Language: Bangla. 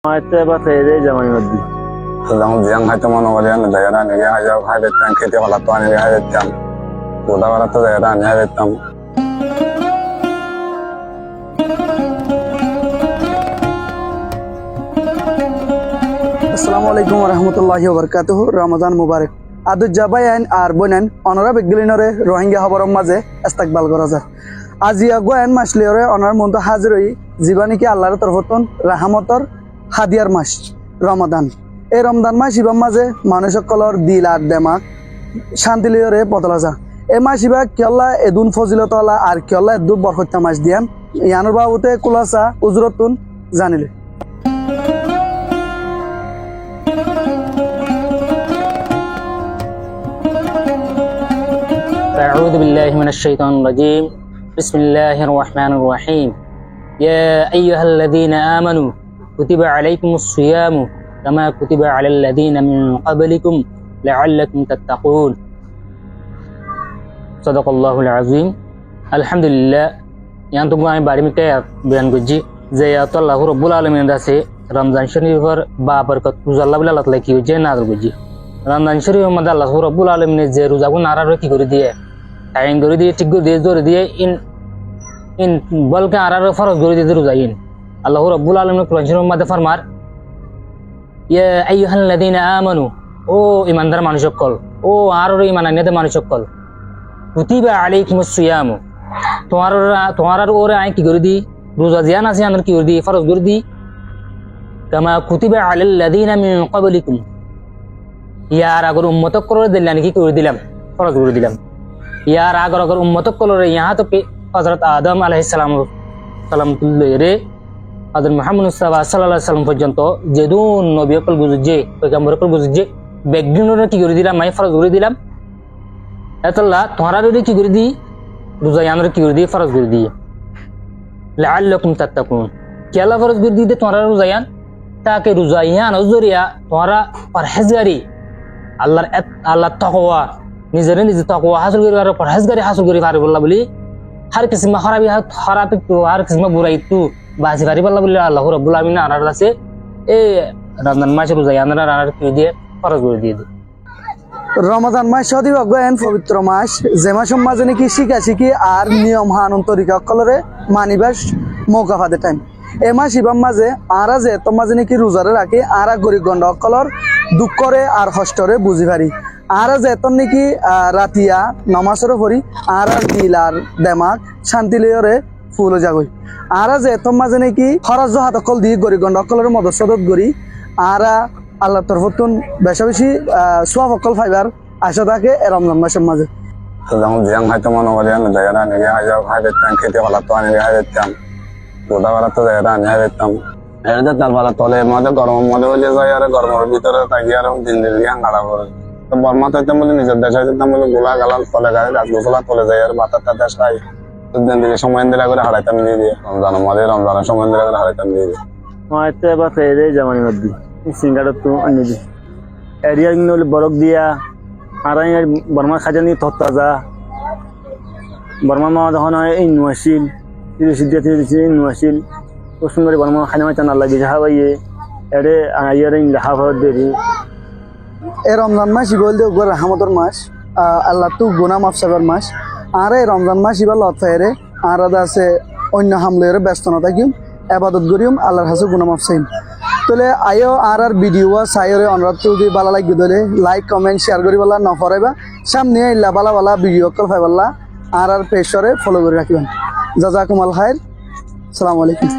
Lang yang hai teman orang daerah ni dia aja hai betam kita wala tuan ni hai betam. Bola wala tu daerah ni hai betam. Assalamualaikum warahmatullahi wabarakatuh. Ramadan Mubarak. Adu jabayan ar bonan onora beglinore Rohingya habarom maze istakbal kora যায়। আজি আগোয়ান মাসলিওরে অনার মন্ত হাজির হই জীবানী কি আল্লাহর তরফতন রাহমতর হাদিয়ার মাস রমাদান। এই রমজান মাস ইবাম মাঝে মানুষ সকলের দিল আর দেমাগ শান্তি লিওরে বদলা যা। এই মাস ইবা কিয়ল্লা এদুন ফজিলত আল্লাহ আর কিয়ল্লা এদু বরকতা মাস দিয়ান ইয়ানোর বাবুতে কুলাসা উজরতুন জানিলে। أعوذ بالله من الشيطان الرجيم بسم الله الرحمن الرحيم يا أيها الذين آمنوا كتب عليكم الصيام كما كتب على الذين من قبلكم لعلكم تتقون صدق الله العظيم الحمد لله yang tunggu আমি বাড়ি মিটে বয়ান করছি যে আল্লাহ রব্বুল আলামিন দাসে রমজান শরীফের বা বরকত রোজা বিলা আল্লাহ কি হচ্ছে না করছি রমজান শরীফের মধ্যে আল্লাহ রব্বুল আলামিন যে রোজাগুন আরার কি করে দিয়ে টাইম করে দিয়ে ঠিক করে দিয়ে জোরে দিয়ে ইন বলকে আরার ফরজ করে দিয়ে রোজা ইন আল্লাহ রব্বুল আলামিন কোরআন শরীফের মধ্যে ফরমার ইয়া আইয়ুহাল্লাযীনা আমানু ও ঈমানদার মানুষ সকল ও আর ঈমান আনতে মানুষ সকল কুতিবা আলাইকুমুস সিয়াম তোমার ওরে আই কি করে দি রোজা জিয়ান আছে আনর কি করে দি ফরজ করে দি কামা কুতিবা আলাল্লাযীনা মিন ক্বাবলিকুম ইয়ার আগর উম্মত করে দিলাম কি করে দিলাম ফরজ করে দিলাম ইয়ার আগর উম্মত করে ইহা তো হযরত আদম আলাইহিস সালাম রে হযরত মুহাম্মদ মুস্তাফা সাল্লাল্লাহু আলাইহি সাল্লাম পর্যন্ত যেদুন নবী কল বুঝে পয়গম্বর কল বুঝে বেগদিনরে কি করে দিলাম মাই ফরজ করে দিলাম আল্লাহ তোমারা রে কি করে দি রোজা ইয়ানরে কি করে দি ফরজ করে দি লাআল্লাকুম তাত্তাকুন কি আল্লাহ ফরজ করে দি তোমারা রোজা ইয়ান তাকে রোজা ইয়ান জরিয়া তোমারা পরহেজগারি আল্লাহর তাকওয়া নিজের তাকওয়া হাসিল করি আর পরহেজগারি হাসিল করি পারে বললা বলি হর কিসমা খারাপি হর কিসমা বুরাই তু বাসি পারি বললা বলি আল্লাহ রাব্বুল আলামিন আনার কাছে এই রমজান মাসে রোজা ইয়ানরা আনার কি দিয়ে ফরজ করে দিয়ে দে। রমাদান মাস অধিক অজ্ঞান পবিত্র মাস যে মাসের মাঝে নাকি শিখি আর নিয়ম হানুন তরিকা কলরে মানিবাস মৌকা ফাদে টাইম এ মাস ইবাম মাঝে আরা যে তো মাঝে নাকি রোজারে রাখি আরা গরিব গন্ড অকলর দুঃখরে আর কষ্টরে বুঝি পারি আরা যে এত নাকি রাতিয়া নমাজরে পড়ি আরা দিল আর দেমাগ শান্তি লয়রে ফুল জাগই আরা যে এত মাঝে নাকি খরচ হাত অকল দিয়ে গরিব গন্ড অকলর মদত সদত করি আরা আল্লাহ তরফতুন বেশা বেশি সোয়াব অকল ফাইবার আশা থাকে রমজান মাসের মাঝে Lang yang hai teman orang daerah ni dia aja hai betam kita wala tuan ni hai betam. Bola wala tu daerah ni hai betam. Ada tal wala tole mode গরম মধ্যে হলে যায় আর গরমের ভিতরে থাকি আর দিন দিন দিয়া গাড়া করে তো বর্মা তো তেমন নিজের দেশে তেমন গোলা গালাল তলে গায়ে রাত গোলা তলে যায় আর বাতাটা দেশ খাই তো দিন দিন সময় দিলা করে হারাইতাম দিয়ে দিয়ে রমজানের সময় দিলা করে হারাইতাম দিয়ে দিয়ে মাইতে বা ফেরে জামানি মধ্যে সিঙ্গাড়া তো আনি দি এরিয়া গুলো বরক দিয়া আর বর্মা খাজানি তত্তাজা বর্মা মা যখন এই নুয়াশিল নুয়াশিল সুন্দর বর্মা খানা চান আল্লাহ যাহা বাইয়ে এরে আইয়ারে লাহাফত দেরি এই রমজান মাস ইবল দে গর রহমতের মাস আল্লাহ তু গুনাহ মাফ সাবার মাস আর এই রমজান মাস ইবা লত ফাইরে আর আছে অন্য হামলের ব্যস্ততা থাকিম ইবাদত করিম আল্লাহর হাসে গুনাহ মাফ চাইম তলে আয়ো আর ভিডিও সাইরে অনুরোধ যদি ভালো লাগি দলে লাইক কমেন্ট শেয়ার করি বলা ন ফরাইবা সামনে ইল্লা বালা ভিডিও কল ফাইবাল্লা আর পেজরে ফলো করে রাখিবেন জাযাকুমুল খাইর আসসালামু আলাইকুম।